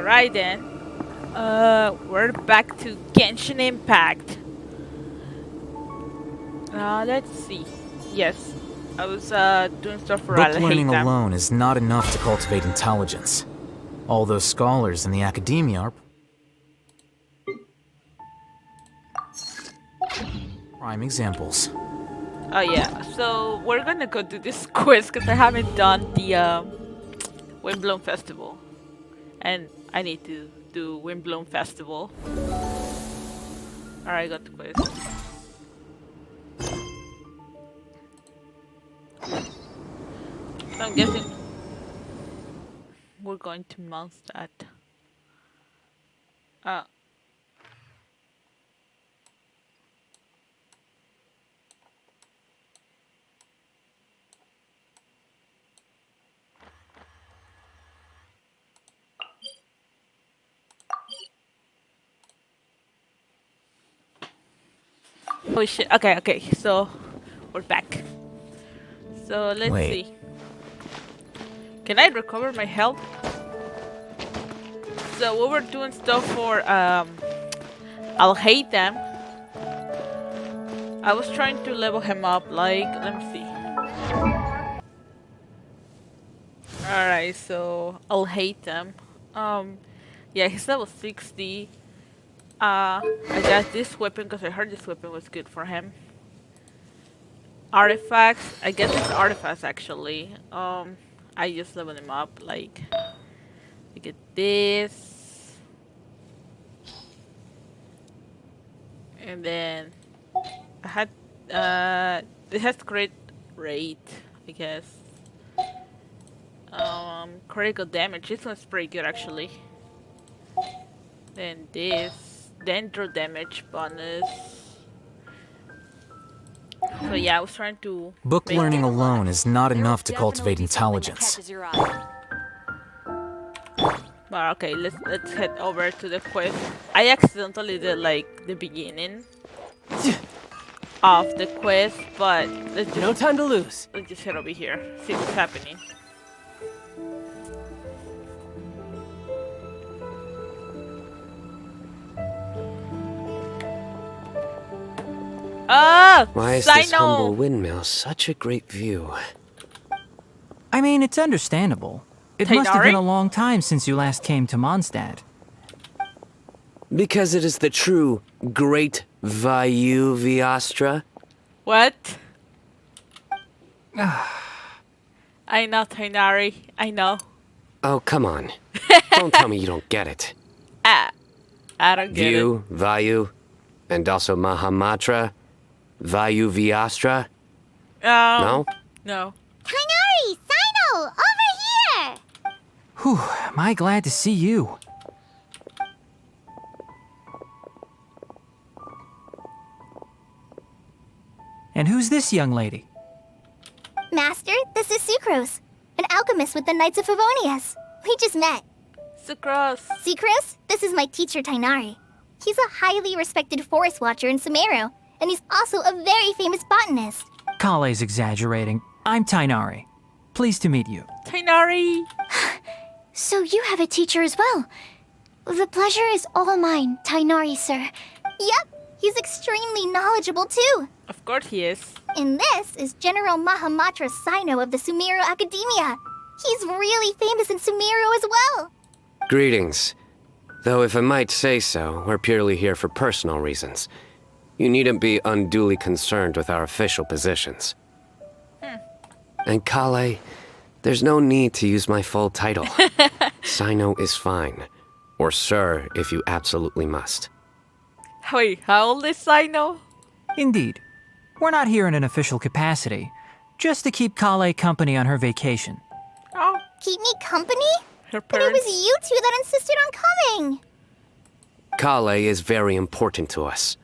Alright then. We're back to Genshin Impact. Let's see. Yes, I was doing stuff for Book I'll hate learning them. alone is not enough to cultivate intelligence. All those scholars in the academia are prime examples. Oh yeah, so we're gonna go do this quiz because I haven't done the Windblume Festival. And I need to do Windblume Festival. Alright, got the quiz. So I'm guessing we're going to Mondstadt. Uh, oh shit, okay, so we're back. So let's Wait. see. Can I recover my health? So we were doing stuff for I'll hate them. I was trying to level him up, like, let me see. Alright, so I'll hate them. Yeah, his level 60. I got this weapon because I heard this weapon was good for him. Artifacts, I guess it's artifacts actually. I just leveled him up, like, look at this. And then I had it has crit rate, I guess. Critical damage. This one's pretty good actually. Then this dendro damage bonus. So yeah, I was trying to Book make learning it. alone is not enough to cultivate intelligence. But okay, let's head over to the quest. I accidentally did like the beginning of the quest, but No time to lose. let's just head over here, see what's happening. Ah, Why is this humble windmill such a great view? I mean, it's understandable. It must have been Tainari? a long time since you last came to Mondstadt. Because it is the true Great Vayu Viastra. What? I know, Tainari. I know. Oh, come on. Don't tell me you don't get it. Ah, I don't get View, Vayu, and also Mahamatra, Vayu Viastra. it. No? No. Tainari! Sino! Over here! Whew, am I glad to see you. And who's this young lady? Master, this is Sucrose, an alchemist with the Knights of Favonius. We just met. Sucrose. Sucrose, this is my teacher Tainari. He's a highly respected forest watcher in Sumeru, and he's also a very famous botanist. Kale's exaggerating. I'm Tainari. Pleased to meet you. Tainari. So you have a teacher as well. The pleasure is all mine, Tainari, sir. Yep, he's extremely knowledgeable too. Of course he is. And this is General Mahamatra Sino of the Sumeru Academia. He's really famous in Sumeru as well. Greetings. Though if I might say so, we're purely here for personal reasons. You needn't be unduly concerned with our official positions. And Kale, there's no need to use my full title. Sino is fine. Or sir, if you absolutely must. Wait, how old is Sino? Indeed. We're not here in an official capacity, just to keep Kale company on her vacation. Oh, Keep me company? her But it parents. was you two that insisted on coming. Kale is very important to us.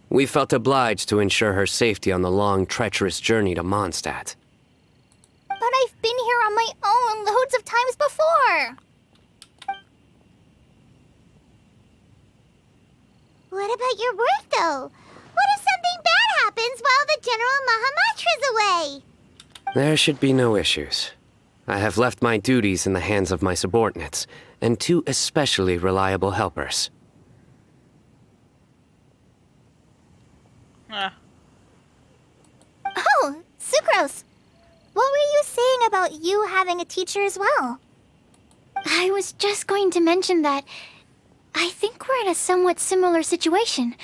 We felt obliged to ensure her safety on the long, treacherous journey to Mondstadt. But I've been here on my own loads of times before. What about your work, though? What if something bad happens while the General Mahamatra's away? There should be no issues. I have left my duties in the hands of my subordinates, and 2 especially reliable helpers. Ah, Oh, Sucrose. What were you saying about you having a teacher as well? I was just going to mention that I think we're in a somewhat similar situation.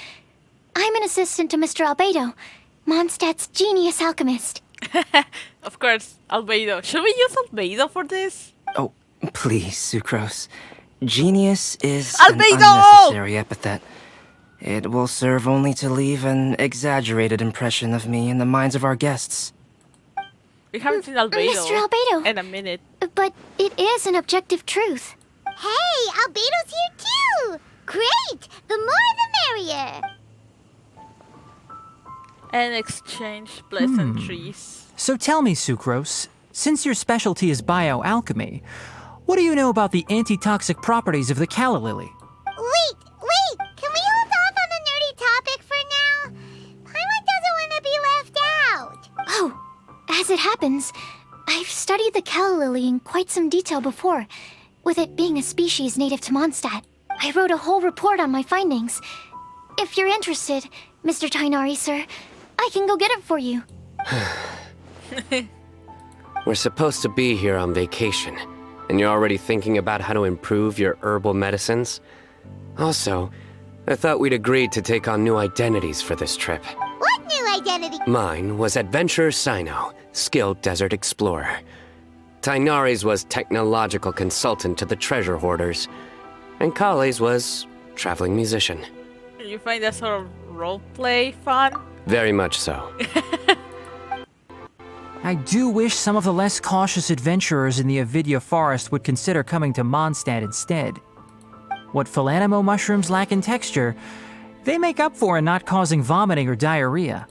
I'm an assistant to Mr. Albedo, Mondstadt's genius alchemist. of course, Albedo. Should we use Albedo for this? Oh, please, Sucrose. Genius is an Albedo! unnecessary epithet. It will serve only to leave an exaggerated impression of me in the minds of our guests. We haven't seen Albedo Mr. Albedo. in a minute. But it is an objective truth. Hey, Albedo's here too! Great! The more the merrier! And exchange pleasantries. So tell me, Sucrose, since your specialty is bioalchemy, what do you know about the antitoxic properties of the calla lily? Wait! Can we hold off on the nerdy topic for now? Paimon doesn't want to be left out. Oh, as it happens, I've studied the calla lily in quite some detail before, with it being a species native to Mondstadt. I wrote a whole report on my findings. If you're interested, Mr. Tainari, sir, I can go get it for you. We're supposed to be here on vacation, and you're already thinking about how to improve your herbal medicines? Also, I thought we'd agreed to take on new identities for this trip. What new identity? Mine was Adventurer Sino, skilled desert explorer. Tainari's was technological consultant to the treasure hoarders. And Kale's was traveling musician. You find that sort of roleplay fun? Very much so. I do wish some of the less cautious adventurers in the Avidya forest would consider coming to Mondstadt instead. What Philanimo mushrooms lack in texture, they make up for in not causing vomiting or diarrhea.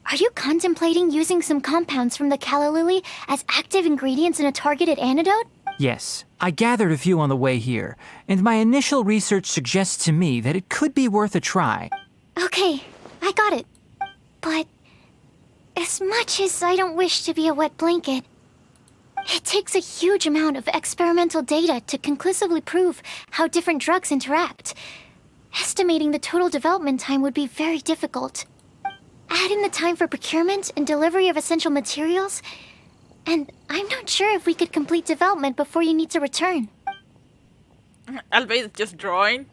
Are you contemplating using some compounds from the calla lily as active ingredients in a targeted antidote? Yes, I gathered a few on the way here, and my initial research suggests to me that it could be worth a try. Okay, I got it. But as much as I don't wish to be a wet blanket, it takes a huge amount of experimental data to conclusively prove how different drugs interact. Estimating the total development time would be very difficult. Add in the time for procurement and delivery of essential materials, and I'm not sure if we could complete development before you need to return. Albedo's just drawing.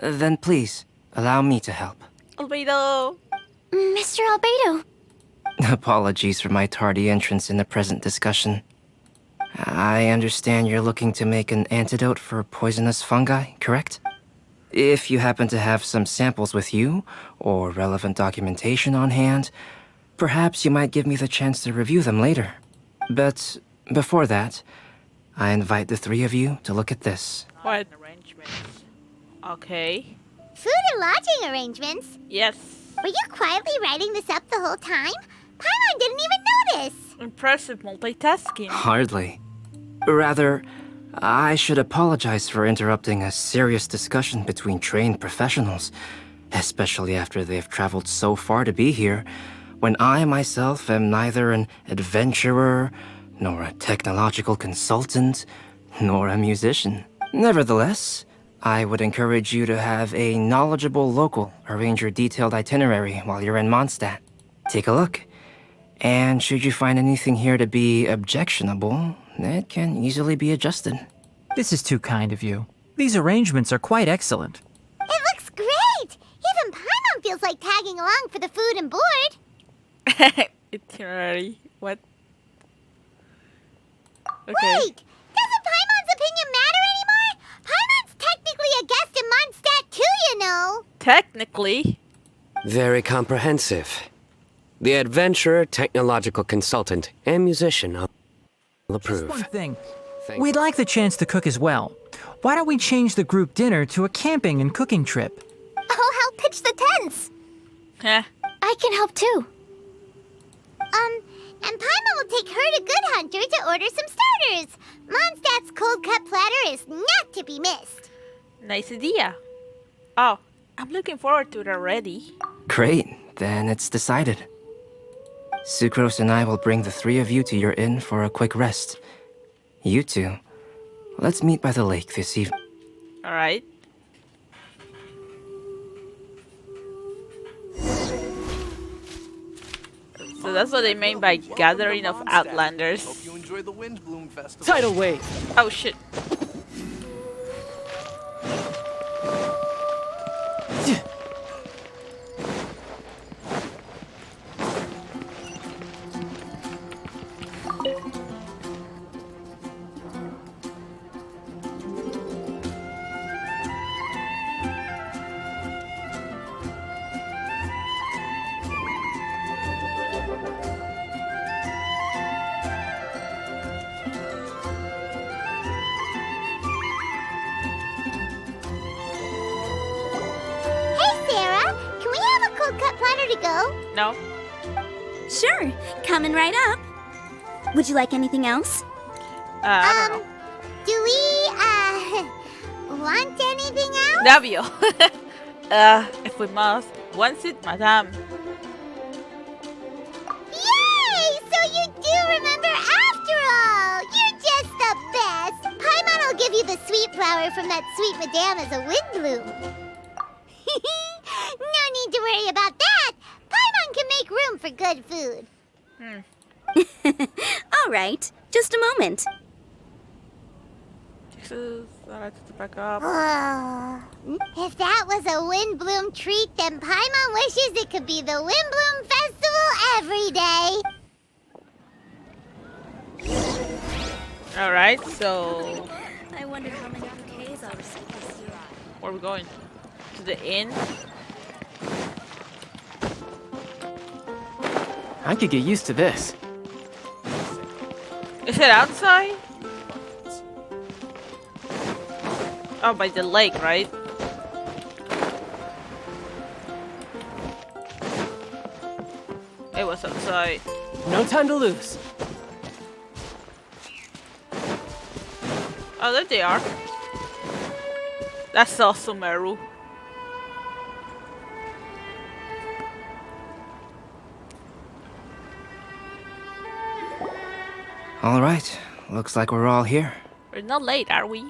Then please, allow me to help. Albedo! Mr. Albedo, Apologies for my tardy entrance in the present discussion. I understand you're looking to make an antidote for poisonous fungi, correct? If you happen to have some samples with you, or relevant documentation on hand, perhaps you might give me the chance to review them later. But before that, I invite the 3 of you to look at this. What arrangements? Okay. food and lodging arrangements? Yes. Were you quietly writing this up the whole time? Paimon didn't even notice. Impressive multitasking. Hardly. Rather, I should apologize for interrupting a serious discussion between trained professionals, especially after they've traveled so far to be here, when I myself am neither an adventurer, nor a technological consultant, nor a musician. Nevertheless, I would encourage you to have a knowledgeable local arrange your detailed itinerary while you're in Mondstadt. Take a look, and should you find anything here to be objectionable, it can easily be adjusted. This is too kind of you. These arrangements are quite excellent. It looks great! Even Paimon feels like tagging along for the food and board. Itinerary. What? Okay. Wait! Doesn't Paimon's opinion matter anymore? Paimon's technically a guest in Mondstadt too, you know. Technically. Very comprehensive. The adventurer, technological consultant, and musician will approve. One thing. Thank We'd like the chance to cook as well. Why don't we change the group dinner to a camping and cooking trip? I'll help pitch the tents. Heh. I can help too. And Paimon will take her to Good Hunter to order some starters. Mondstadt's cold-cut platter is not to be missed. Nice idea. Oh, I'm looking forward to it already. Great, then it's decided. Sucrose and I will bring the three of you to your inn for a quick rest. You two, let's meet by the lake this evening. Alright. So that's what they mean by gathering of Outlanders. Hope you enjoy the Windblume Festival. Tidal wave. Oh shit. Hey, Sarah! Can we have a cold cut platter to go? No? Sure, coming right up. Would you like anything else? I don't know. Do we, want anything else? Navio. If we must. One seat, madame. Yay! So you do remember after all! You're just the best! Paimon will give you the sweet flower from that sweet madame as a windbloom. No need to worry about that! Paimon can make room for good food. All right, just a moment. Jesus, alright, to back up. If that was a windbloom treat, then Paimon wishes it could be the Windbloom Festival every day. Alright, so I wonder how many bouquets I'll receive this year. where are we going? To the inn? I could get used to this. Is it outside? Oh, by the lake, right? It was outside. No time to lose. Oh, there they are. That's also Meru. All right, looks like we're all here. We're not late, are we?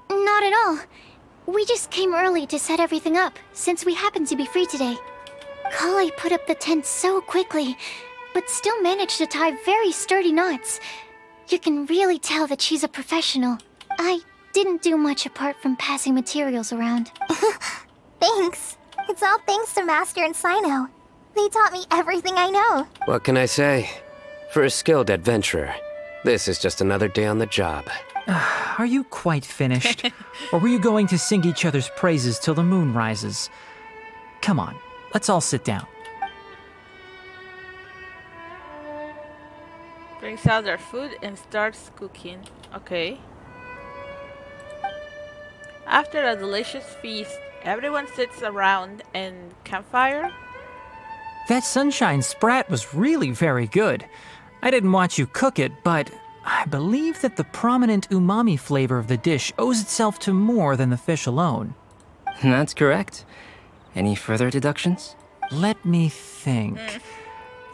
Not at all. We just came early to set everything up, since we happen to be free today. Kale put up the tent so quickly, but still managed to tie very sturdy knots. You can really tell that she's a professional. I didn't do much apart from passing materials around. Thanks. It's all thanks to Master and Sino. They taught me everything I know. What can I say? For a skilled adventurer, this is just another day on the job. Are you quite finished? Or were you going to sing each other's praises till the moon rises? Come on, let's all sit down. Brings out their food and starts cooking. Okay. After a delicious feast, everyone sits around and campfire. That sunshine sprat was really very good. I didn't watch you cook it, but I believe that the prominent umami flavor of the dish owes itself to more than the fish alone. That's correct. Any further deductions? Let me think.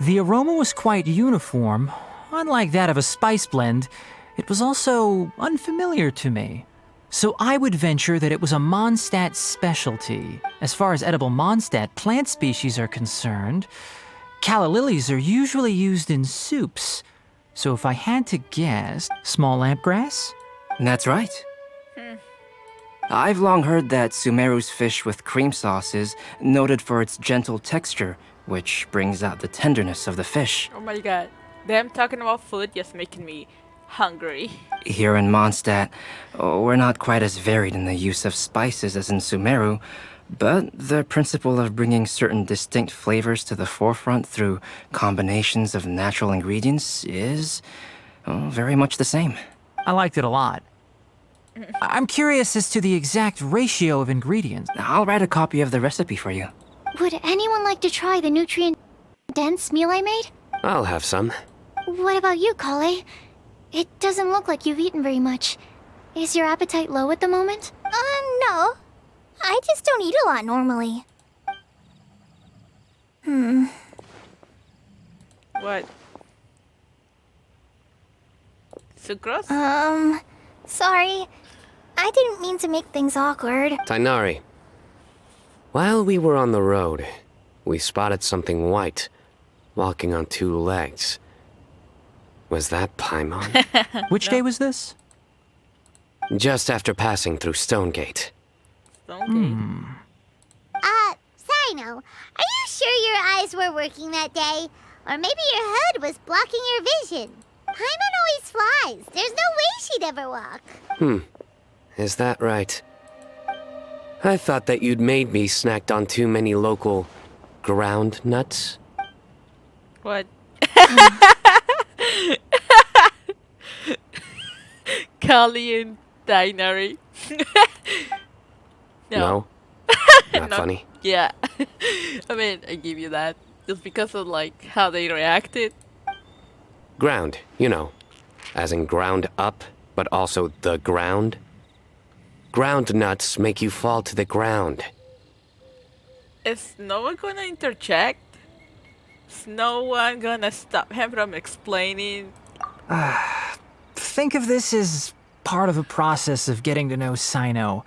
The aroma was quite uniform. Unlike that of a spice blend, it was also unfamiliar to me. So I would venture that it was a Mondstadt specialty. As far as edible Mondstadt plant species are concerned, calla lilies are usually used in soups. So if I had to guess, small lampgrass? That's right. I've long heard that Sumeru's fish with cream sauce is noted for its gentle texture, which brings out the tenderness of the fish. Oh my god. Them talking about food just making me hungry. Here in Mondstadt, we're not quite as varied in the use of spices as in Sumeru, but the principle of bringing certain distinct flavors to the forefront through combinations of natural ingredients is very much the same. I liked it a lot. I'm curious as to the exact ratio of ingredients. I'll write a copy of the recipe for you. Would anyone like to try the nutrient-dense meal I made? I'll have some. What about you, Kale? It doesn't look like you've eaten very much. Is your appetite low at the moment? No. I just don't eat a lot normally. What? Sucrose? Sorry. I didn't mean to make things awkward. Tainari, while we were on the road, we spotted something white, walking on two legs. Was that Paimon? Which day was this? Just after passing through Stonegate. Stonegate. Sino, are you sure your eyes were working that day? Or maybe your hood was blocking your vision? Paimon always flies. There's no way she'd ever walk. Is that right? I thought that you'd made me snacked on too many local ground nuts. What? Kali and Dinary. No? Not No. funny? Yeah. I mean, I give you that. Just because of, like, how they reacted. Ground, you know, as in ground up, but also the ground. Ground nuts make you fall to the ground. Is no one gonna interject? Is no one gonna stop him from explaining? Think of this as part of a process of getting to know Sino.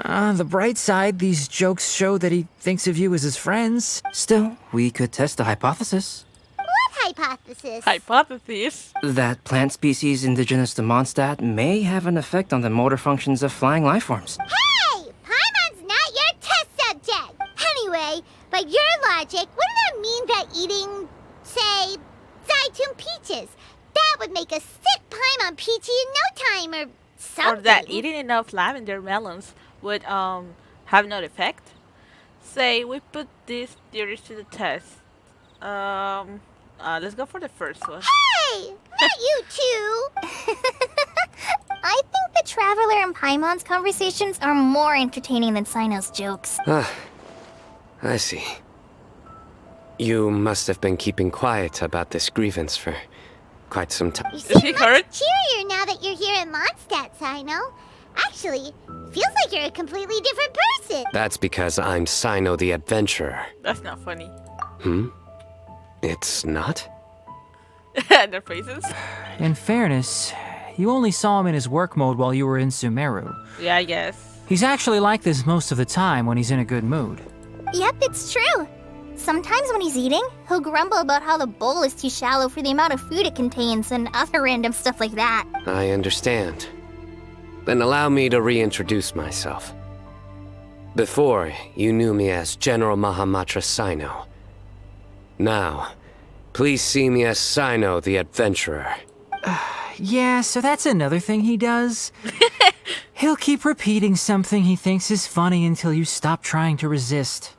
On the bright side, these jokes show that he thinks of you as his friends. Still, we could test the hypothesis What hypothesis? Hypothesis? that plant species indigenous to Mondstadt may have an effect on the motor functions of flying life forms. Hey! Paimon's not your test subject! Anyway, by your logic, wouldn't that mean that eating, say, Zaitun peaches, that would make a sick Paimon peachy in no time or something? Or that eating enough lavender melons would have no effect? Say we put these theories to the test. Let's go for the first one. Hey! Not you two! I think the Traveler and Paimon's conversations are more entertaining than Sino's jokes. I see. You must have been keeping quiet about this grievance for quite some time. You Is seem he much hurt? cheerier now that you're here in Mondstadt, Sino. Actually, feels like you're a completely different person. That's because I'm Sino the Adventurer. That's not funny. It's not? Their faces? In fairness, you only saw him in his work mode while you were in Sumeru. Yeah, I guess. He's actually like this most of the time when he's in a good mood. Yep, it's true. Sometimes when he's eating, he'll grumble about how the bowl is too shallow for the amount of food it contains and other random stuff like that. I understand. Then allow me to reintroduce myself. Before, you knew me as General Mahamatra Sino. Now, please see me as Sino the Adventurer. Yeah, so that's another thing he does. He'll keep repeating something he thinks is funny until you stop trying to resist.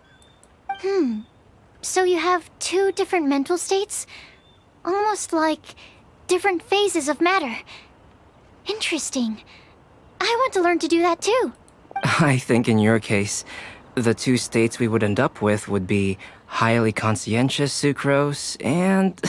So you have two different mental states? Almost like different phases of matter. Interesting. I want to learn to do that too. I think in your case, the two states we would end up with would be highly conscientious sucrose and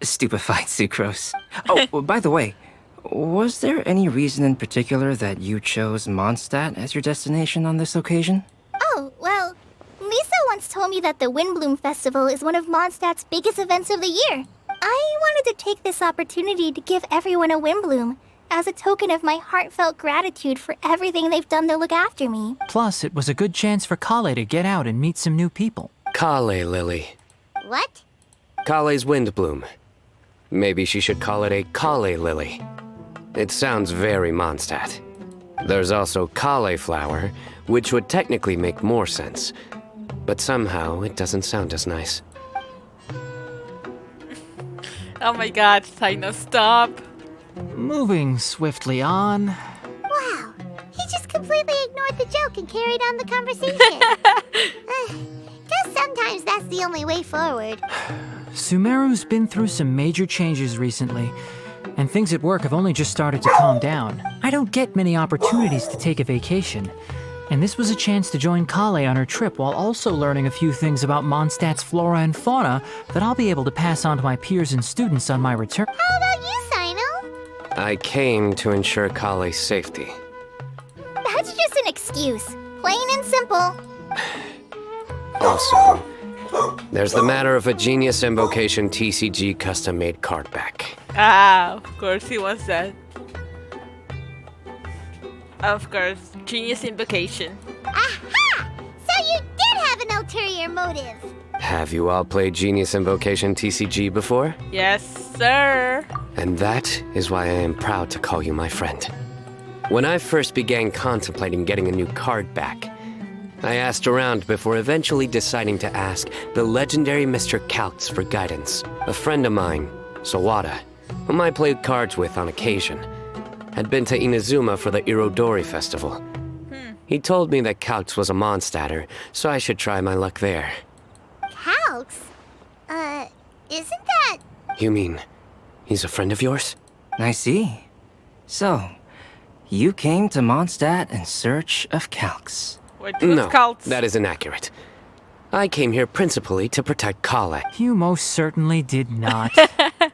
stupefied sucrose. Oh, by the way, was there any reason in particular that you chose Mondstadt as your destination on this occasion? Oh, well, Lisa once told me that the Windblume Festival is one of Mondstadt's biggest events of the year. I wanted to take this opportunity to give everyone a Windblume, as a token of my heartfelt gratitude for everything they've done to look after me. Plus, it was a good chance for Kale to get out and meet some new people. Kale Lily. What? Kale's Windblume. Maybe she should call it a Kale Lily. It sounds very Mondstadt. There's also Kale Flower, which would technically make more sense. But somehow, it doesn't sound as nice. Oh my god, Sino, stop. Moving swiftly on. Wow. He just completely ignored the joke and carried on the conversation. Guess sometimes that's the only way forward. Sumeru's been through some major changes recently, and things at work have only just started to calm down. I don't get many opportunities to take a vacation, and this was a chance to join Kale on her trip while also learning a few things about Mondstadt's flora and fauna that I'll be able to pass on to my peers and students on my return. How about you, Sino? I came to ensure Kale's safety. That's just an excuse. Plain and simple. Also, There's the matter of a Genius Invocation TCG custom-made card back. Ah, of course he wants that. Of course, Genius Invocation. Aha! So you did have an ulterior motive. Have you all played Genius Invocation TCG before? Yes, sir. And that is why I am proud to call you my friend. When I first began contemplating getting a new card back, I asked around before eventually deciding to ask the legendary Mr. Calx for guidance. A friend of mine, Sawada, whom I played cards with on occasion, had been to Inazuma for the Irodori festival. He told me that Calx was a Mondstatter, so I should try my luck there. Calx? Isn't that... You mean, he's a friend of yours? I see. So, you came to Mondstadt in search of Calx. Which was No, Calx. that is inaccurate. I came here principally to protect Kale. You most certainly did not.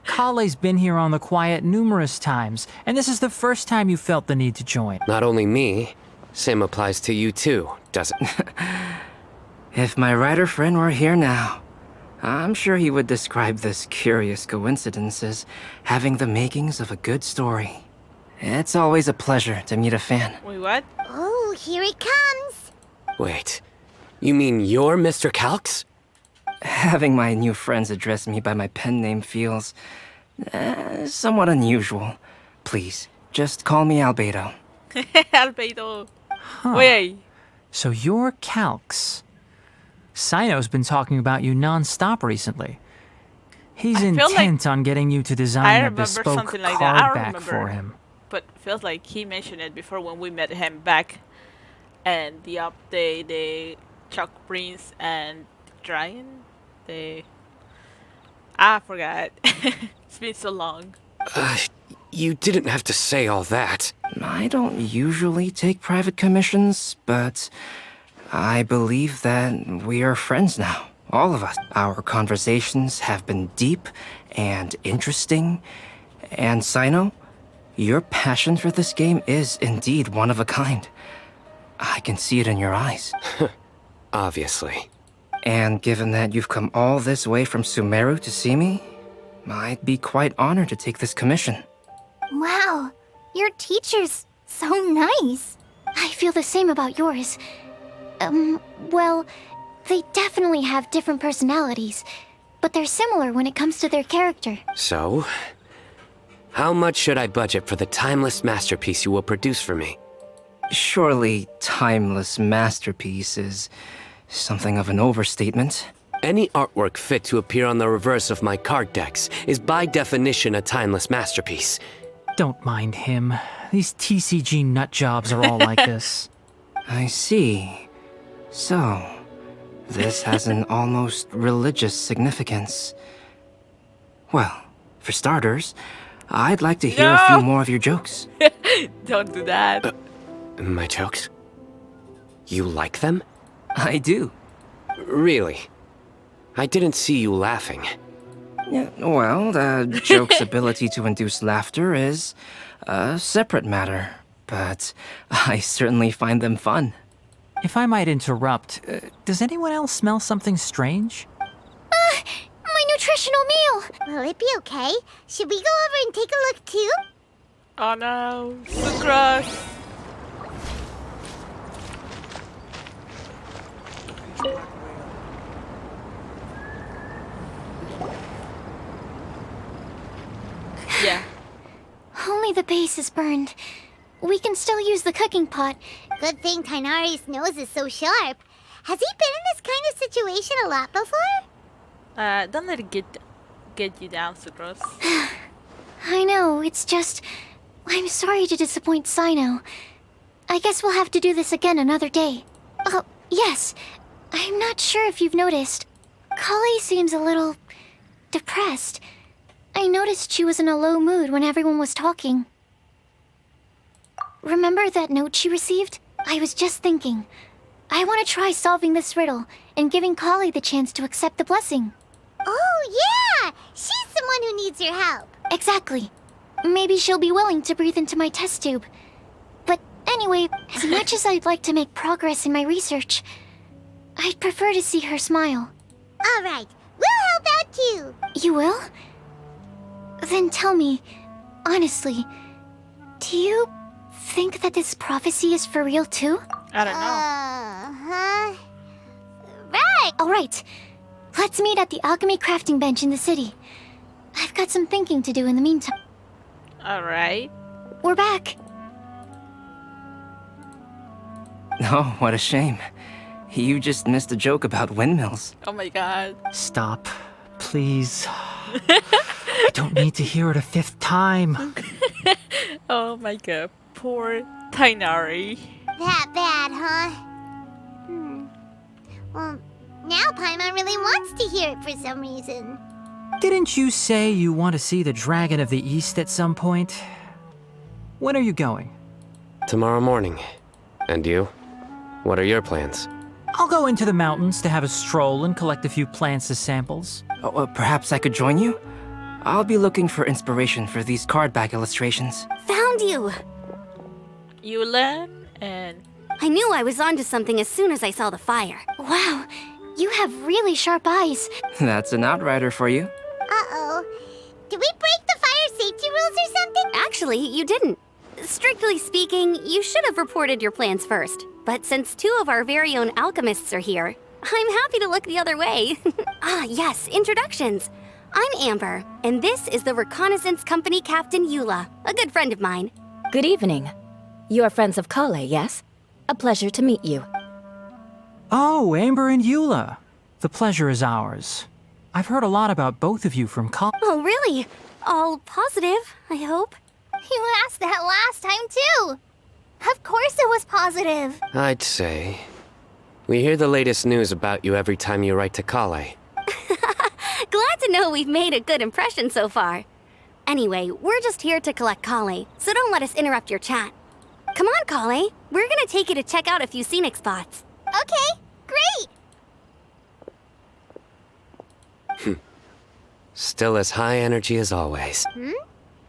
Kale's been here on the quiet numerous times, and this is the first time you felt the need to join. Not only me, same applies to you too, does it? If my writer friend were here now, I'm sure he would describe this curious coincidence as having the makings of a good story. It's always a pleasure to meet a fan. Wait, what? Oh, here it comes. Wait, you mean you're Mr. Calx? Having my new friends address me by my pen name feels somewhat unusual. Please, just call me Albedo. Albedo. Wait. So you're Calx. Sino's been talking about you non-stop recently. He's I feel intent on getting you to I design a remember bespoke something like that. I card back remember. for him. But feels like he mentioned it before when we met him back. And the update, the Chuck Prince and Dryan, I forgot. It's been so long. You didn't have to say all that. I don't usually take private commissions, but I believe that we are friends now, all of us. Our conversations have been deep and interesting, and Sino, your passion for this game is indeed one of a kind. I can see it in your eyes. Obviously. And given that you've come all this way from Sumeru to see me, I'd be quite honored to take this commission. Wow, your teacher's so nice. I feel the same about yours. Well, they definitely have different personalities, but they're similar when it comes to their character. So, how much should I budget for the timeless masterpiece you will produce for me? Surely, timeless masterpiece is something of an overstatement. Any artwork fit to appear on the reverse of my card decks is by definition a timeless masterpiece. Don't mind him. These TCG nutjobs are all like this. I see. So, this has an almost religious significance. Well, for starters, I'd like to hear a few more of your jokes. Don't do that. My jokes? You like them? I do. Really? I didn't see you laughing. Yeah, well, the joke's ability to induce laughter is a separate matter, but I certainly find them fun. If I might interrupt, does anyone else smell something strange? My nutritional meal! Will it be okay? Should we go over and take a look too? Oh no, Sucrose. Yeah. Only the base is burned. We can still use the cooking pot. Good thing Tainari's nose is so sharp. Has he been in this kind of situation a lot before? Don't let it get you down, Sucrose. I know, it's just... I'm sorry to disappoint Sino. I guess we'll have to do this again another day. Oh, yes. I'm not sure if you've noticed. Kale seems a little... depressed. I noticed she was in a low mood when everyone was talking. Remember that note she received? I was just thinking. I want to try solving this riddle and giving Kale the chance to accept the blessing. Oh, yeah! She's someone who needs your help. Exactly. Maybe she'll be willing to breathe into my test tube. But anyway, as much as I'd like to make progress in my research, I'd prefer to see her smile. Alright, we'll help out too. You will? Then tell me, honestly, do you think that this prophecy is for real too? I don't know. Uh-huh. Right. Alright, let's meet at the alchemy crafting bench in the city. I've got some thinking to do in the meantime. Alright. We're back. Oh, what a shame. You just missed a joke about windmills. Oh my god. Stop, please. I don't need to hear it a fifth time. Oh my god. Poor Tainari. That bad, huh? Well, now Paimon really wants to hear it for some reason. Didn't you say you want to see the Dragon of the East at some point? When are you going? Tomorrow morning. And you? What are your plans? I'll go into the mountains to have a stroll and collect a few plants as samples. Oh, perhaps I could join you? I'll be looking for inspiration for these card back illustrations. Found you! Yulan and... I knew I was onto something as soon as I saw the fire. Wow, you have really sharp eyes. That's an outrider for you. Uh-oh. Did we break the fire safety rules or something? Actually, you didn't. Strictly speaking, you should have reported your plans first. But since 2 of our very own alchemists are here, I'm happy to look the other way. Ah, yes, introductions. I'm Amber, and this is the Reconnaissance Company Captain Eula, a good friend of mine. Good evening. You are friends of Kale, yes? A pleasure to meet you. Oh, Amber and Eula. The pleasure is ours. I've heard a lot about both of you from Oh, really? All positive, I hope. You asked that last time too. Of course it was positive. I'd say. We hear the latest news about you every time you write to Kale. Glad to know we've made a good impression so far. Anyway, we're just here to collect Kale, so don't let us interrupt your chat. Come on, Kale. We're gonna take you to check out a few scenic spots. Okay, great. Still as high energy as always.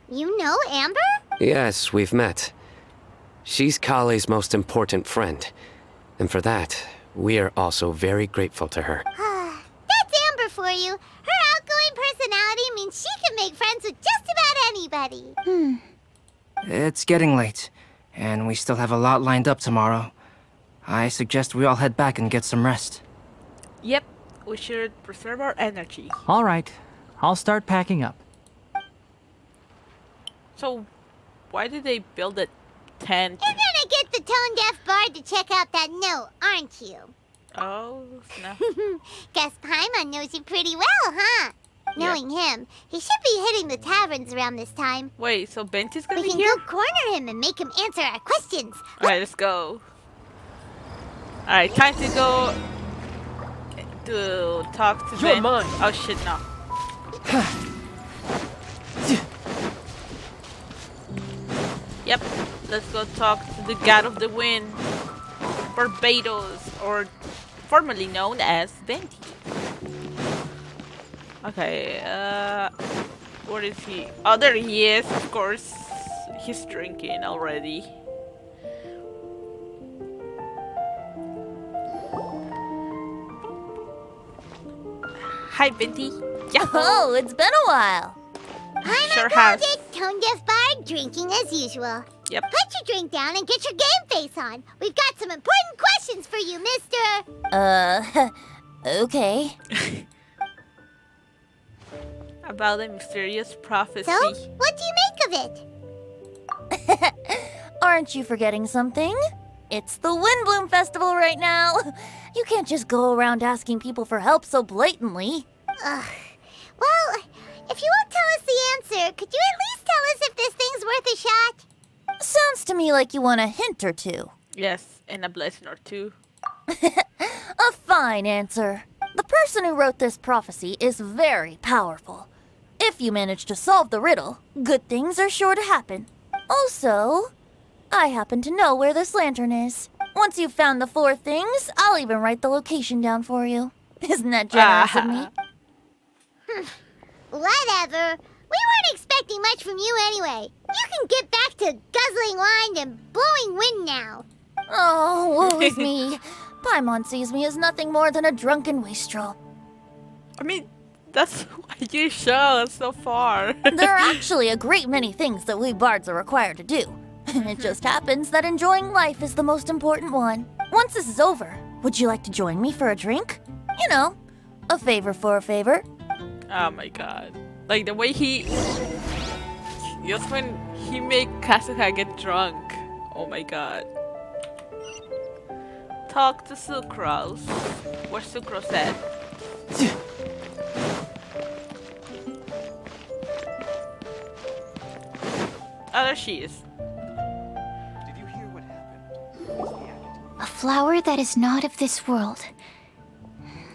You know Amber? Yes, we've met. She's Kale's most important friend. And for that, we are also very grateful to her. That's Amber for you. Her outgoing personality means she can make friends with just about anybody. It's getting late, and we still have a lot lined up tomorrow. I suggest we all head back and get some rest. Yep, we should preserve our energy. All right, I'll start packing up. So, why did they build a tent? You're gonna get the tone-deaf bard to check out that note, aren't you? Oh, no. Guess Paimon knows you pretty well, huh? Knowing him, he should be hitting the taverns around this time. Wait, so Benti's gonna We be can here? go corner him and make him answer our questions. Alright, let's go. Alright, time to go to talk to You're Ben. mine. Oh shit, no. Yep, let's go talk to the God of the Wind, Barbados, or formerly known as Venti. Okay, where is he? Oh, there he is, of course. He's drinking already. Hi, Venti. Yeah. Oh, it's been a while. Paimon Sure called has. it tone-deaf bard drinking as usual. Yep. Put your drink down and get your game face on. We've got some important questions for you, mister. Okay. About the mysterious prophecy. So, what do you make of it? Aren't you forgetting something? It's the Windblume Festival right now. You can't just go around asking people for help so blatantly. Ugh. Well, if you won't tell us the answer, could you at least tell us if this thing's worth a shot? Sounds to me like you want a hint or two. Yes, and a blessing or two. A fine answer. The person who wrote this prophecy is very powerful. If you manage to solve the riddle, good things are sure to happen. Also, I happen to know where this lantern is. Once you've found the 4 things, I'll even write the location down for you. Isn't that generous of me? Whatever. We weren't expecting much from you anyway. You can get back to guzzling wine and blowing wind now. Oh, woe is me. Paimon sees me as nothing more than a drunken wastrel. I mean, that's what you show so far. There are actually a great many things that we bards are required to do. It just happens that enjoying life is the most important one. Once this is over, would you like to join me for a drink? You know, a favor for a favor. Oh my god. Like the way he... Just when he made Kasuga get drunk. Oh my god. Talk to Sucrose. Where's Sucrose at? Oh, there she is. Did you hear what happened? A flower that is not of this world.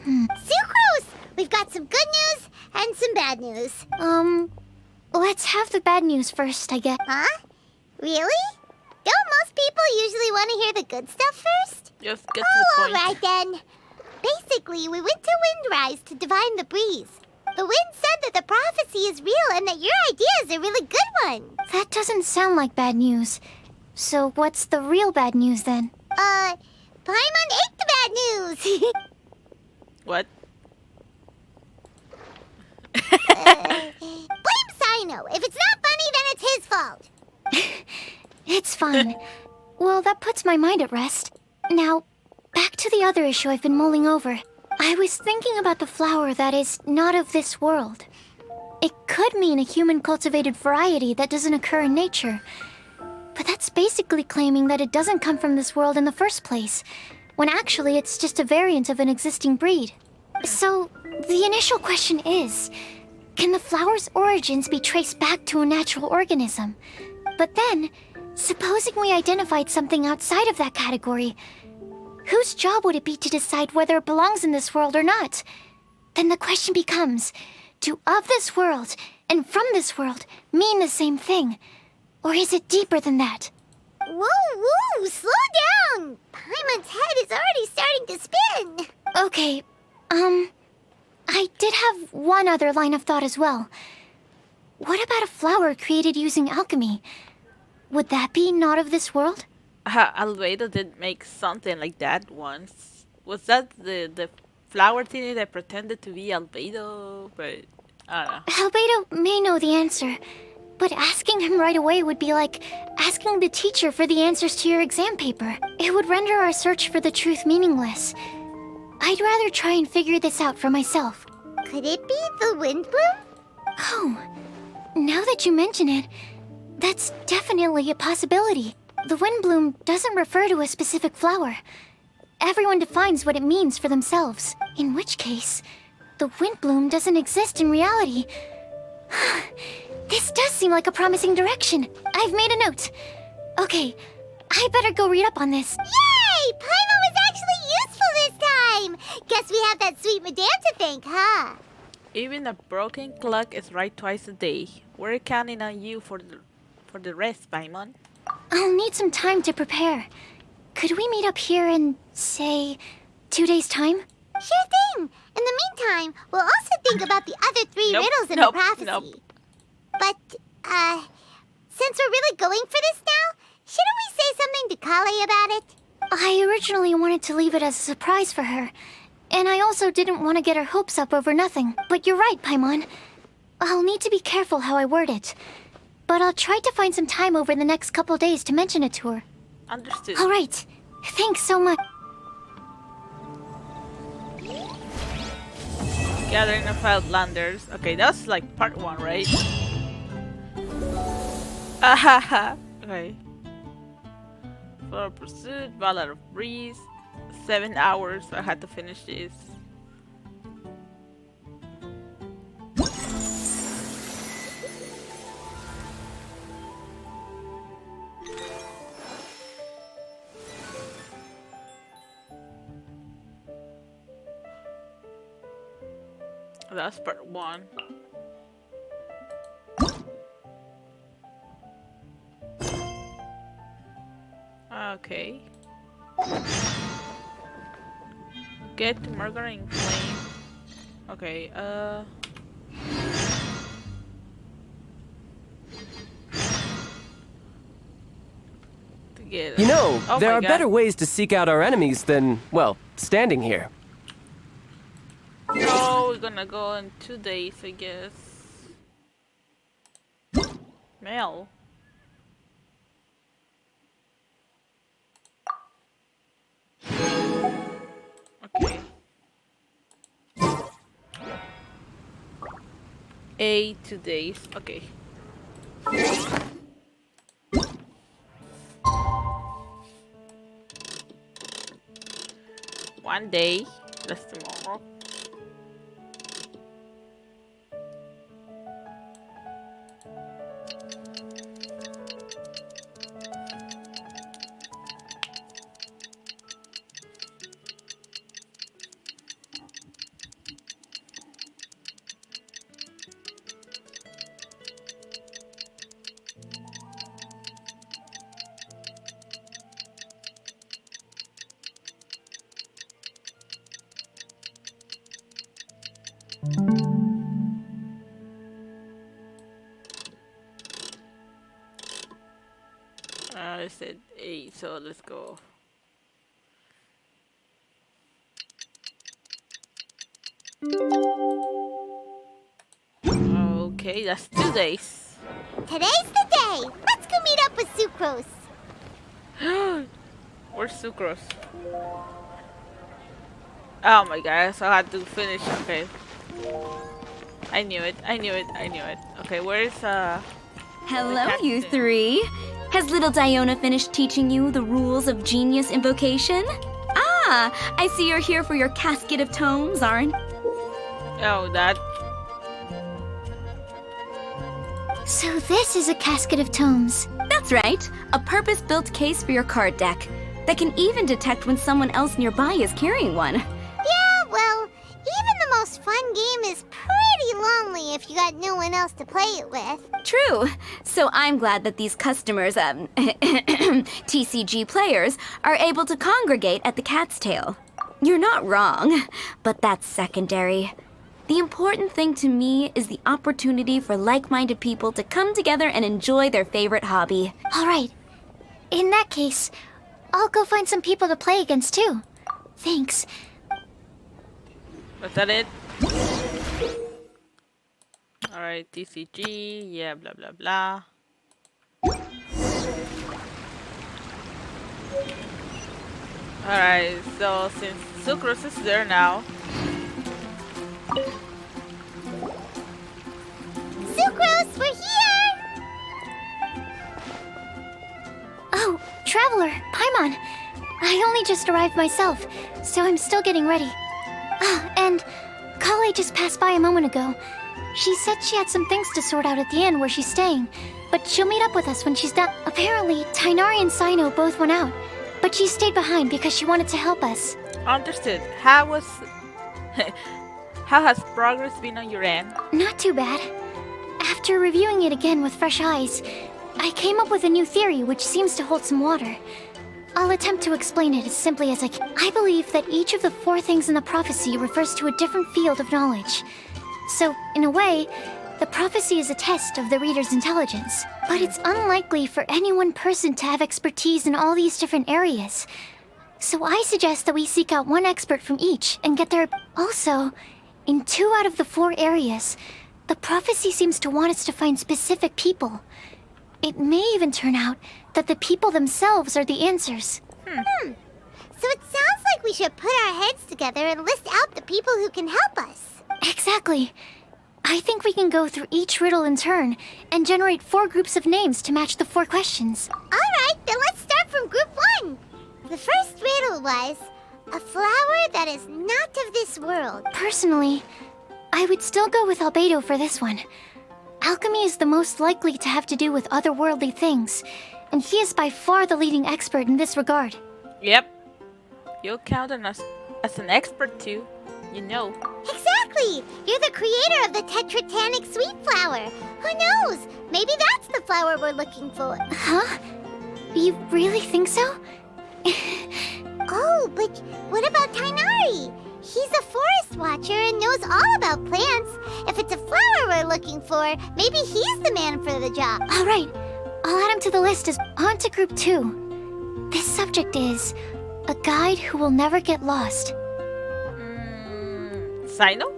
Sucrose! We've got some good news and some bad news. Let's have the bad news first, I guess. Huh? Really? Don't most people usually want to hear the good stuff first? Just get to the point. Alright then. Basically, we went to Windrise to divine the breeze. The wind said that the prophecy is real and that your idea is a really good one. That doesn't sound like bad news. So what's the real bad news then? Paimon ate the bad news. What? Blame Sino. If it's not funny, then it's his fault. It's fine. Well, that puts my mind at rest. Now, back to the other issue I've been mulling over. I was thinking about the flower that is not of this world. It could mean a human-cultivated variety that doesn't occur in nature. But that's basically claiming that it doesn't come from this world in the first place, when actually it's just a variant of an existing breed. So, the initial question is, can the flower's origins be traced back to a natural organism? But then, supposing we identified something outside of that category, whose job would it be to decide whether it belongs in this world or not? Then the question becomes, do of this world and from this world mean the same thing? Or is it deeper than that? Whoa, slow down! Paimon's head is already starting to spin. Okay, I did have one other line of thought as well. What about a flower created using alchemy? Would that be not of this world? Albedo did make something like that once. Was that the flower thingy that pretended to be Albedo? But I don't know. Albedo may know the answer, but asking him right away would be like asking the teacher for the answers to your exam paper. It would render our search for the truth meaningless. I'd rather try and figure this out for myself. Could it be the Windblume? Oh, now that you mention it, that's definitely a possibility. The Windblume doesn't refer to a specific flower. Everyone defines what it means for themselves. In which case, the Windblume doesn't exist in reality. This does seem like a promising direction. I've made a note. Okay, I better go read up on this. Yay! Paimon was actually useful this time! Guess we have that sweet madame to thank, huh? Even a broken clock is right twice a day. We're counting on you for the rest, Paimon. I'll need some time to prepare. Could we meet up here in, say, 2 days' time? Sure thing! In the meantime, we'll also think about the other three riddles in the prophecy. But, since we're really going for this now, shouldn't we say something to Kale about it? I originally wanted to leave it as a surprise for her, and I also didn't want to get her hopes up over nothing. But you're right, Paimon. I'll need to be careful how I word it. But I'll try to find some time over the next couple days to mention it to her. Understood. All right. Thanks so much. Gathering of Outlanders. Okay, that's like part 1, right? Ahaha. Okay. For Pursuit, Ballad of Breeze. 7 hours. I had to finish this. That's part 1. Okay. Get to Murdering Flame. Okay, to get You know, oh there my are God. better ways to seek out our enemies than, well, standing here. No, we're gonna go in 2 days, I guess. Mail. Okay. 2 days. Okay. One day. That's tomorrow. I said 8, so let's go. Okay, that's 2 days. Today's the day. Let's go meet up with Sucrose. Where's Sucrose? Oh my god, so I had to finish. Okay. I knew it. Okay, where's Hello, you three. Has little Diona finished teaching you the rules of genius invocation? Ah, I see you're here for your casket of tomes, aren't? Oh, that. So this is a casket of tomes. That's right. A purpose-built case for your card deck that can even detect when someone else nearby is carrying one. Yeah, well, even the most fun game is pretty lonely if you got no one else to play it with. True. So I'm glad that these customers, TCG players, are able to congregate at the Cat's Tail. You're not wrong, but that's secondary. The important thing to me is the opportunity for like-minded people to come together and enjoy their favorite hobby. All right. In that case, I'll go find some people to play against too. Thanks. Was that it? Alright, TCG, yeah, blah blah blah. Alright, so since Sucrose is there now. Sucrose, we're here! Oh, Traveler, Paimon. I only just arrived myself, so I'm still getting ready. Ah, and Kale just passed by a moment ago. She said she had some things to sort out at the inn where she's staying, but she'll meet up with us when she's done. Apparently, Tainari and Sino both went out, but she stayed behind because she wanted to help us. Understood. How was... How has progress been on your end? Not too bad. After reviewing it again with fresh eyes, I came up with a new theory which seems to hold some water. I'll attempt to explain it as simply as I can. I believe that each of the 4 things in the prophecy refers to a different field of knowledge. So, in a way, the prophecy is a test of the reader's intelligence. But it's unlikely for any one person to have expertise in all these different areas. So I suggest that we seek out one expert from each and get their... Also, in 2 out of the 4 areas, the prophecy seems to want us to find specific people. It may even turn out that the people themselves are the answers. So it sounds like we should put our heads together and list out the people who can help us. Exactly. I think we can go through each riddle in turn and generate 4 groups of names to match the 4 questions. Alright, then let's start from group 1. The first riddle was, a flower that is not of this world. Personally, I would still go with Albedo for this one. Alchemy is the most likely to have to do with otherworldly things, and he is by far the leading expert in this regard. Yep. You'll count on us as an expert too, you know. Exactly! You're the creator of the tetratanic sweet flower. Who knows? Maybe that's the flower we're looking for. Huh? You really think so? Oh, but what about Tainari? He's a forest watcher and knows all about plants. If it's a flower we're looking for, maybe he's the man for the job. All right. I'll add him to the list as on to group 2. This subject is a guide who will never get lost. Sino?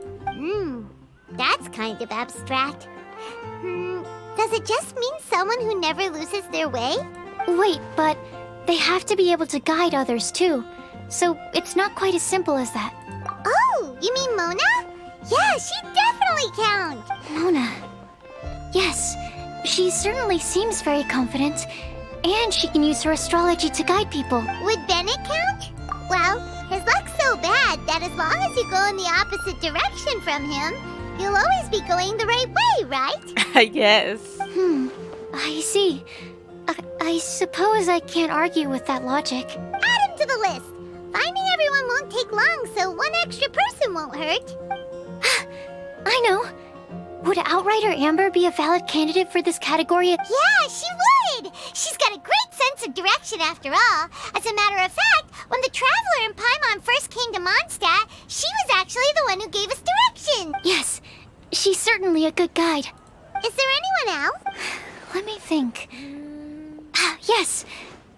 That's kind of abstract. Does it just mean someone who never loses their way? Wait, but they have to be able to guide others too. So it's not quite as simple as that. Oh, you mean Mona? Yeah, she definitely counts. Mona. Yes, she certainly seems very confident. And she can use her astrology to guide people. Would Bennett count? Well, his luck's so bad that as long as you go in the opposite direction from him, you'll always be going the right way, right? Yes. I see. I suppose I can't argue with that logic. Add him to the list. Finding everyone won't take long, so one extra person won't hurt. I know. Would Outrider Amber be a valid candidate for this category? Yeah, she would! She's got a great sense of direction after all. As a matter of fact, when the Traveler and Paimon first came to Mondstadt, she was actually the one who gave us direction. Yes, she's certainly a good guide. Is there anyone else? Let me think. Yes,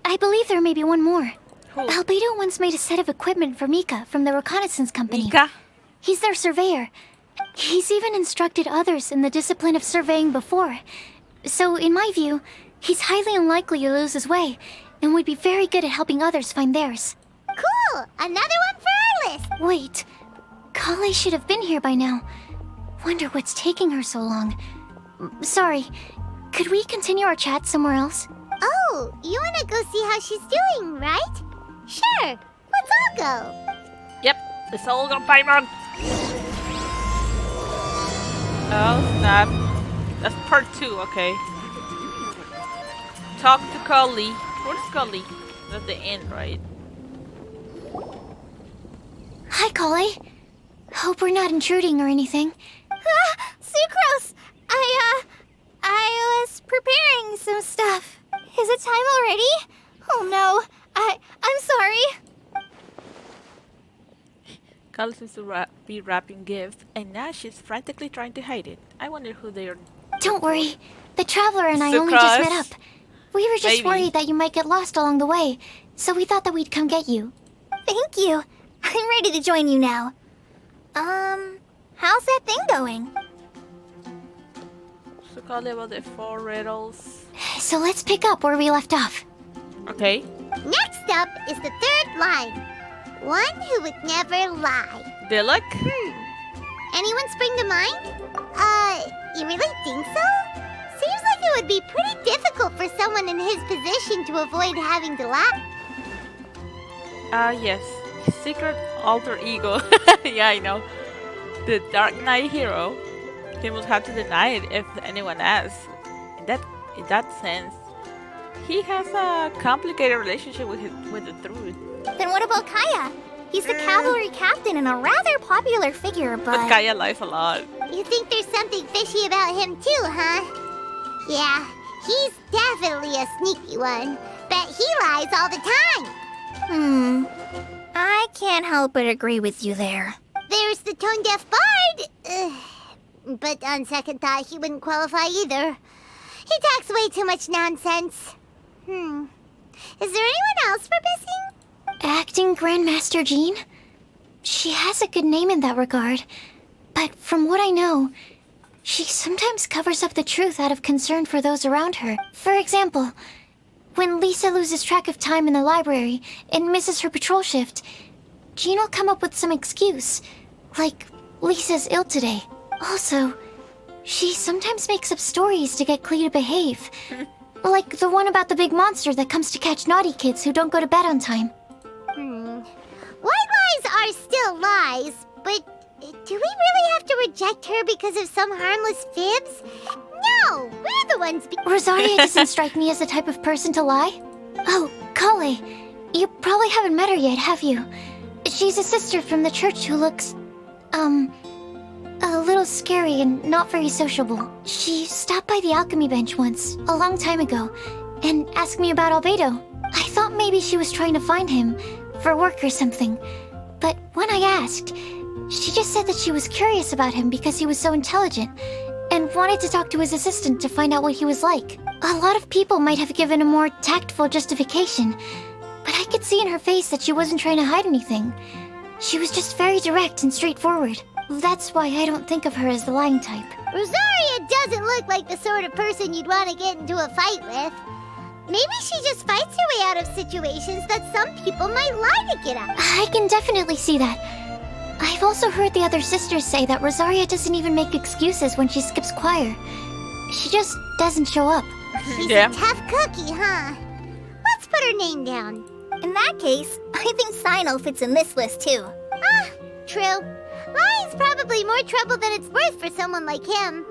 I believe there may be one more. Who? Albedo once made a set of equipment for Mika from the reconnaissance company. Mika? He's their surveyor. He's even instructed others in the discipline of surveying before. So, in my view, he's highly unlikely to lose his way, and would be very good at helping others find theirs. Cool! Another one for our list! Wait, Kale should have been here by now. Wonder what's taking her so long. Sorry, could we continue our chat somewhere else? Oh, you wanna go see how she's doing, right? Sure, let's all go. Yep, let's all go Paimon. Oh, snap. That's part 2, okay. Talk to Cully. Where's Cully? That's the end, right? Hi, Kale. Hope we're not intruding or anything. Sucrose! I was preparing some stuff. Is it time already? Oh no, I'm sorry. Cully seems to be wrapping gifts, and now she's frantically trying to hide it. I wonder who they are. Don't worry. The Traveler and I only just met up. We were just worried that you might get lost along the way, so we thought that we'd come get you. Thank you. I'm ready to join you now. How's that thing going? So Cully about the 4 riddles. So let's pick up where we left off. Okay. Next up is the third line. One who would never lie. Dilek? Anyone spring to mind? You really think so? Seems like it would be pretty difficult for someone in his position to avoid having to lie. Yes. Secret alter ego. Yeah, I know. The Dark Knight hero. He must have to deny it if anyone asks. In that sense, he has a complicated relationship with the truth. Then what about Kaya? He's the cavalry captain and a rather popular figure, But Kaya lies a lot. You think there's something fishy about him too, huh? Yeah, he's definitely a sneaky one. Bet he lies all the time. I can't help but agree with you there. There's the tone-deaf bard. But on second thought, he wouldn't qualify either. He talks way too much nonsense. Is there anyone else we're missing? Acting Grandmaster Jean? She has a good name in that regard. But from what I know, she sometimes covers up the truth out of concern for those around her. For example, when Lisa loses track of time in the library and misses her patrol shift, Jean will come up with some excuse, like Lisa's ill today. Also, she sometimes makes up stories to get Klee to behave. Like the one about the big monster that comes to catch naughty kids who don't go to bed on time. White lies are still lies, but do we really have to reject her because of some harmless fibs? No, we're the ones Rosaria doesn't strike me as the type of person to lie. Oh, Kale, you probably haven't met her yet, have you? She's a sister from the church who looks, a little scary and not very sociable. She stopped by the alchemy bench once, a long time ago, and asked me about Albedo. I thought maybe she was trying to find him, for work or something. But when I asked, she just said that she was curious about him because he was so intelligent, and wanted to talk to his assistant to find out what he was like. A lot of people might have given a more tactful justification, but I could see in her face that she wasn't trying to hide anything. She was just very direct and straightforward. That's why I don't think of her as the lying type. Rosaria doesn't look like the sort of person you'd want to get into a fight with. Maybe she just fights her way out of situations that some people might lie to get out. I can definitely see that. I've also heard the other sisters say that Rosaria doesn't even make excuses when she skips choir. She just doesn't show up. She's a tough cookie, huh? Let's put her name down. In that case, I think Sino fits in this list too. Ah, true. Lying's probably more trouble than it's worth for someone like him.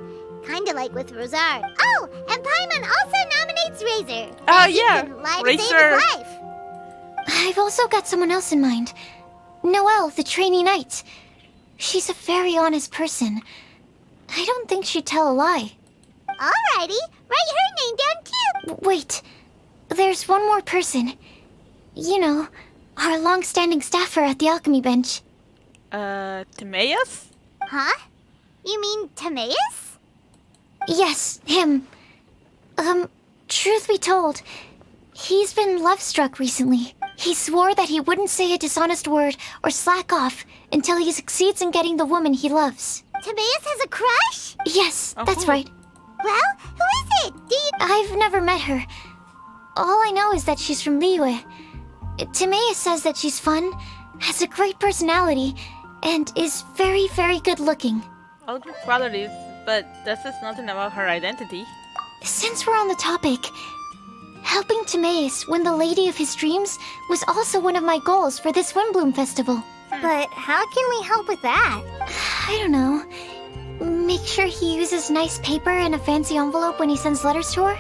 Kinda like with Rosard. Oh, and Paimon also nominates Razor. Oh, And he yeah. didn't lie to Razor. save his life. I've also got someone else in mind. Noelle, the trainee knight. She's a very honest person. I don't think she'd tell a lie. Alrighty, write her name down too. Wait, there's one more person. You know, our long-standing staffer at the alchemy bench. Timaeus? Huh? You mean Timaeus? Yes, him. Truth be told, he's been love-struck recently. He swore that he wouldn't say a dishonest word or slack off until he succeeds in getting the woman he loves. Timaeus has a crush? Yes, Oh, that's cool. right. Well, who is it? Do you... I've never met her. All I know is that she's from Liyue. Timaeus says that she's fun, has a great personality, and is very, very good looking. All good qualities, but that says nothing about her identity. Since we're on the topic, helping Timaeus win the lady of his dreams was also one of my goals for this Windblume Festival. But how can we help with that? I don't know. Make sure he uses nice paper and a fancy envelope when he sends letters to her?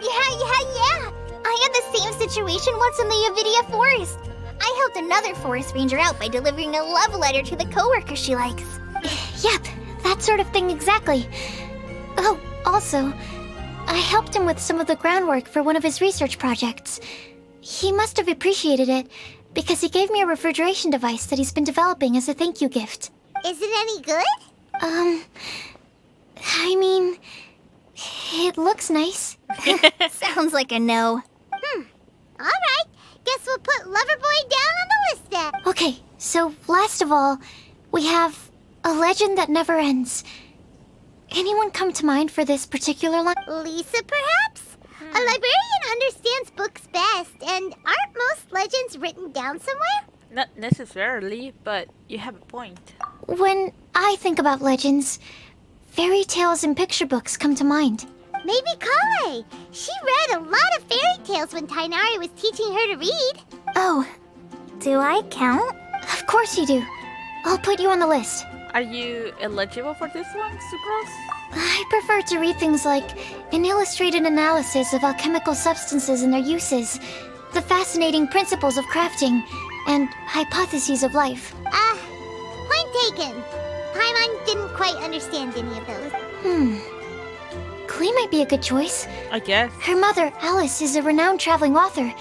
Yeah. I had the same situation once in the Avidia Forest. I helped another forest ranger out by delivering a love letter to the coworker she likes. Yep, that sort of thing exactly. Oh, also, I helped him with some of the groundwork for one of his research projects. He must have appreciated it, because he gave me a refrigeration device that he's been developing as a thank you gift. Is it any good? I mean, it looks nice. Sounds like a no. Alright, guess we'll put Loverboy down on the list then. Okay, so last of all, we have a legend that never ends. Anyone come to mind for this particular line? Lisa, perhaps? A librarian understands books best, and aren't most legends written down somewhere? Not necessarily, but you have a point. When I think about legends, fairy tales and picture books come to mind. Maybe Kale. She read a lot of fairy tales when Tainari was teaching her to read. Oh, do I count? Of course you do. I'll put you on the list. Are you eligible for this one, Sucrose? I prefer to read things like an illustrated analysis of alchemical substances and their uses, the fascinating principles of crafting, and hypotheses of life. Point taken. Paimon didn't quite understand any of those. Klee might be a good choice. I guess. Her mother, Alice, is a renowned traveling author,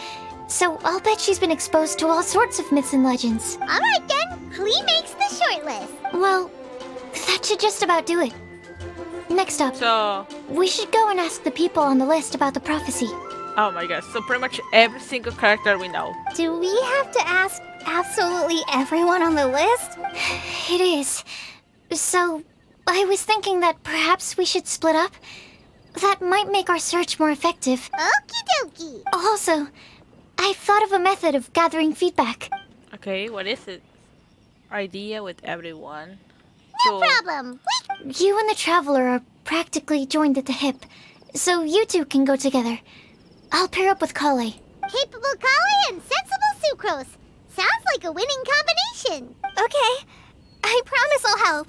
so I'll bet she's been exposed to all sorts of myths and legends. Alright then, Klee makes the short list. Well, that should just about do it. Next up, So, we should go and ask the people on the list about the prophecy. oh my gosh, so pretty much every single character we know. Do we have to ask absolutely everyone on the list? It is. So, I was thinking that perhaps we should split up. That might make our search more effective. Okie dokie. Also, I've thought of a method of gathering feedback. Okay, what is it? Idea with everyone. No problem. You and the Traveler are practically joined at the hip, so you two can go together. I'll pair up with Kale. Capable Kale and sensible Sucrose. Sounds like a winning combination. Okay, I promise I'll help.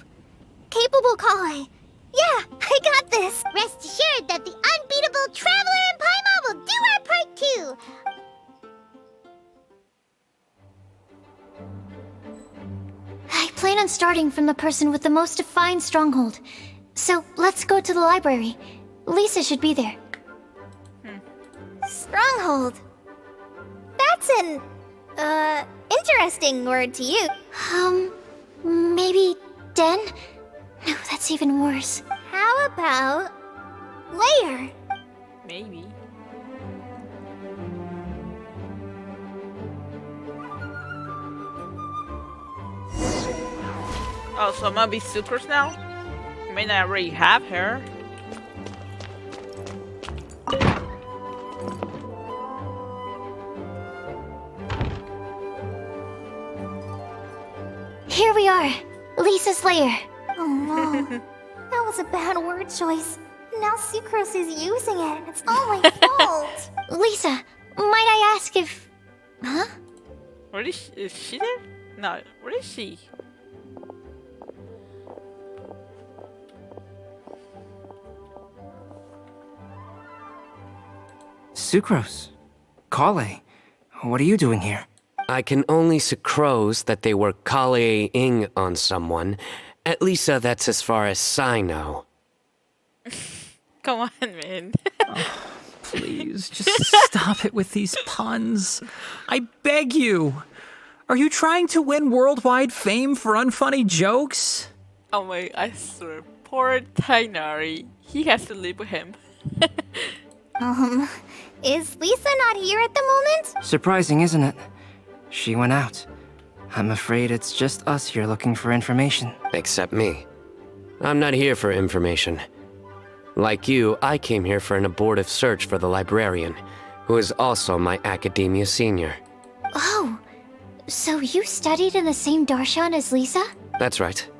Capable Kale. Yeah, I got this. Rest assured that the unbeatable Traveler and Paimon will do our part too. I plan on starting from the person with the most defined stronghold. So let's go to the library. Lisa should be there. Stronghold. That's an, interesting word to use. Maybe den? No, that's even worse. How about layer? Maybe. Oh, so I'm gonna be Sucrose now? I mean, I already have her. Here we are, Lisa's lair. Oh no. That was a bad word choice. Now Sucrose is using it. It's all my fault. Lisa, might I ask if... Huh? Where is she there? No, where is she? Sucrose. Kale. What are you doing here? I can only sucrose that they were Kale-ing on someone. At least that's as far as I know. Come on, man. Please, just stop it with these puns. I beg you. Are you trying to win worldwide fame for unfunny jokes? Oh my, I swear. Poor Tainari. He has to live with him. Is Lisa not here at the moment? Surprising, isn't it? She went out. I'm afraid it's just us here looking for information. Except me. I'm not here for information. Like you, I came here for an abortive search for the librarian, who is also my academia senior. Oh, so you studied in the same darshan as Lisa? That's right.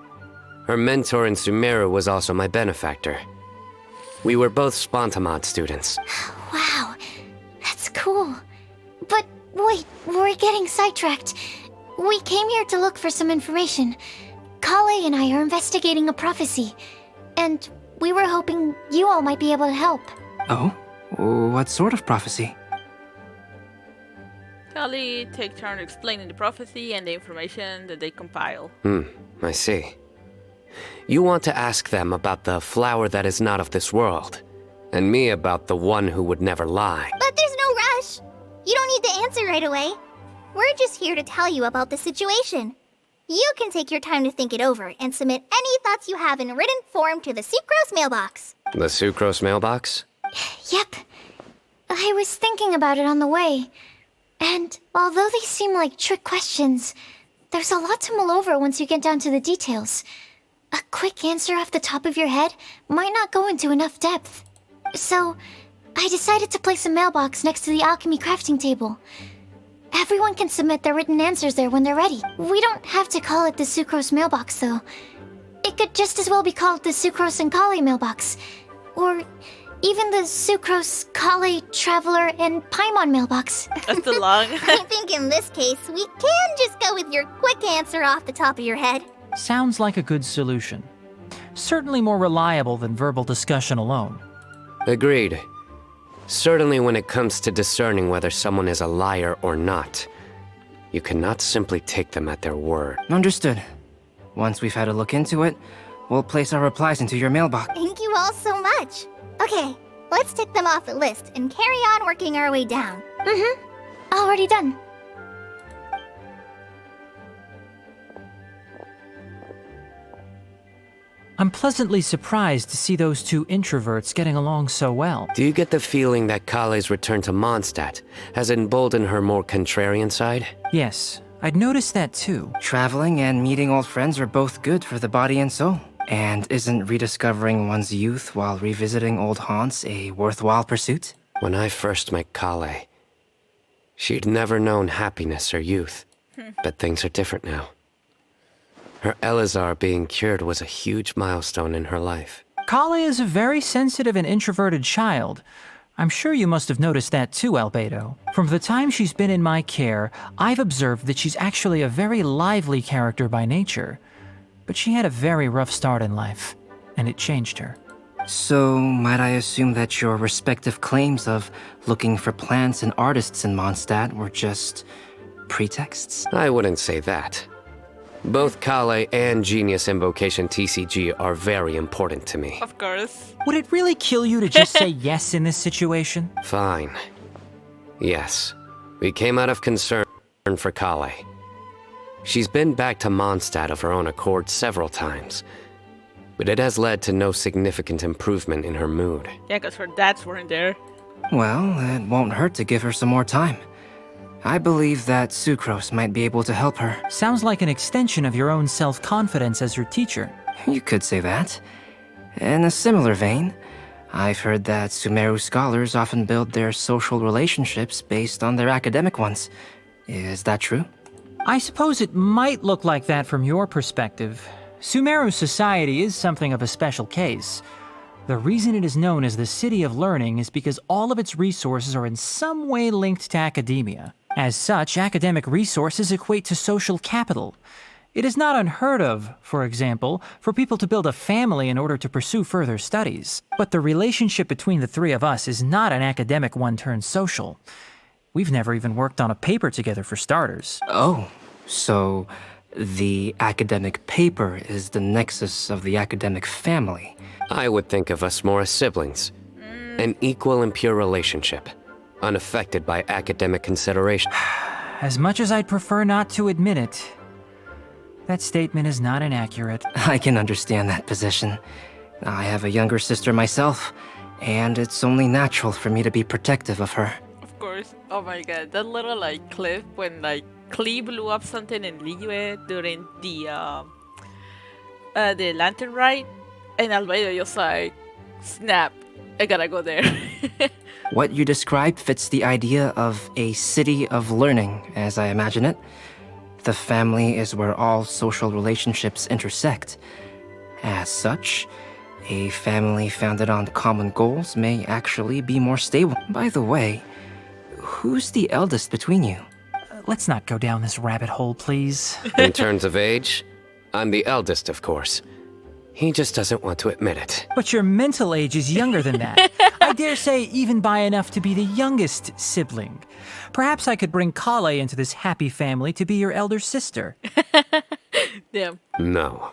Her mentor in Sumeru was also my benefactor. We were both Spontamod students. Wow, that's cool. But wait, we're getting sidetracked. We came here to look for some information. Kale and I are investigating a prophecy, and we were hoping you all might be able to help. Oh? What sort of prophecy? Kali take turn explaining the prophecy and the information that they compile. I see. You want to ask them about the flower that is not of this world, and me about the one who would never lie. But there's no rush. You don't need to answer right away. We're just here to tell you about the situation. You can take your time to think it over and submit any thoughts you have in written form to the Sucrose mailbox. The Sucrose mailbox? Yep. I was thinking about it on the way. And although they seem like trick questions, there's a lot to mull over once you get down to the details. A quick answer off the top of your head might not go into enough depth. So, I decided to place a mailbox next to the alchemy crafting table. Everyone can submit their written answers there when they're ready. We don't have to call it the Sucrose mailbox, though. It could just as well be called the Sucrose and Kale mailbox. Or even the Sucrose, Kale, Traveler, and Paimon mailbox. That's too long. I think in this case, we can just go with your quick answer off the top of your head. Sounds like a good solution. Certainly more reliable than verbal discussion alone. Agreed. Certainly when it comes to discerning whether someone is a liar or not, you cannot simply take them at their word. Understood. Once we've had a look into it, we'll place our replies into your mailbox. Thank you all so much. Okay, let's tick them off the list and carry on working our way down. Already done. I'm pleasantly surprised to see those two introverts getting along so well. Do you get the feeling that Kale's return to Mondstadt has emboldened her more contrarian side? Yes, I'd noticed that too. Traveling and meeting old friends are both good for the body and soul. And isn't rediscovering one's youth while revisiting old haunts a worthwhile pursuit? When I first met Kale, she'd never known happiness or youth. But things are different now. Her Elazar being cured was a huge milestone in her life. Kale is a very sensitive and introverted child. I'm sure you must have noticed that too, Albedo. From the time she's been in my care, I've observed that she's actually a very lively character by nature. But she had a very rough start in life, and it changed her. So, might I assume that your respective claims of looking for plants and artists in Mondstadt were just pretexts? I wouldn't say that. Both Kale and Genius Invocation TCG are very important to me. Of course. Would it really kill you to just say yes in this situation? Fine. Yes. We came out of concern for Kale. She's been back to Mondstadt of her own accord several times, but it has led to no significant improvement in her mood. Yeah, because her dads weren't there. Well, it won't hurt to give her some more time. I believe that Sucrose might be able to help her. Sounds like an extension of your own self-confidence as her teacher. You could say that. In a similar vein, I've heard that Sumeru scholars often build their social relationships based on their academic ones. Is that true? I suppose it might look like that from your perspective. Sumeru society is something of a special case. The reason it is known as the City of Learning is because all of its resources are in some way linked to academia. As such, academic resources equate to social capital. It is not unheard of, for example, for people to build a family in order to pursue further studies. But the relationship between the three of us is not an academic one turned social. We've never even worked on a paper together for starters. Oh, so the academic paper is the nexus of the academic family. I would think of us more as siblings. An equal and pure relationship, unaffected by academic consideration. As much as I'd prefer not to admit it, that statement is not inaccurate. I can understand that position. I have a younger sister myself, and it's only natural for me to be protective of her. Of course. Oh my god, that little like clip when like Klee blew up something in Liyue during the lantern ride, and Albedo just like, snap, I gotta go there. What you described fits the idea of a city of learning, as I imagine it. The family is where all social relationships intersect. As such, a family founded on common goals may actually be more stable. By the way, who's the eldest between you? Let's not go down this rabbit hole, please. In terms of age, I'm the eldest, of course. He just doesn't want to admit it. But your mental age is younger than that. I dare say even by enough to be the youngest sibling. Perhaps I could bring Kale into this happy family to be your elder sister. Damn. No.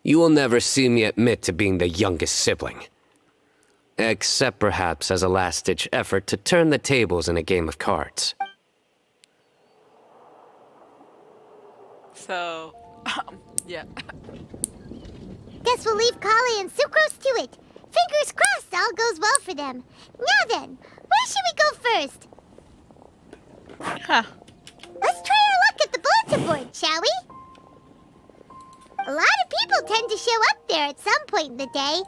You will never see me admit to being the youngest sibling. Except perhaps as a last-ditch effort to turn the tables in a game of cards. So, yeah. Guess we'll leave Kali and Sucrose to it. Fingers crossed all goes well for them. Now then, where should we go first? Huh. Let's try our luck at the bulletin board, shall we? A lot of people tend to show up there at some point in the day.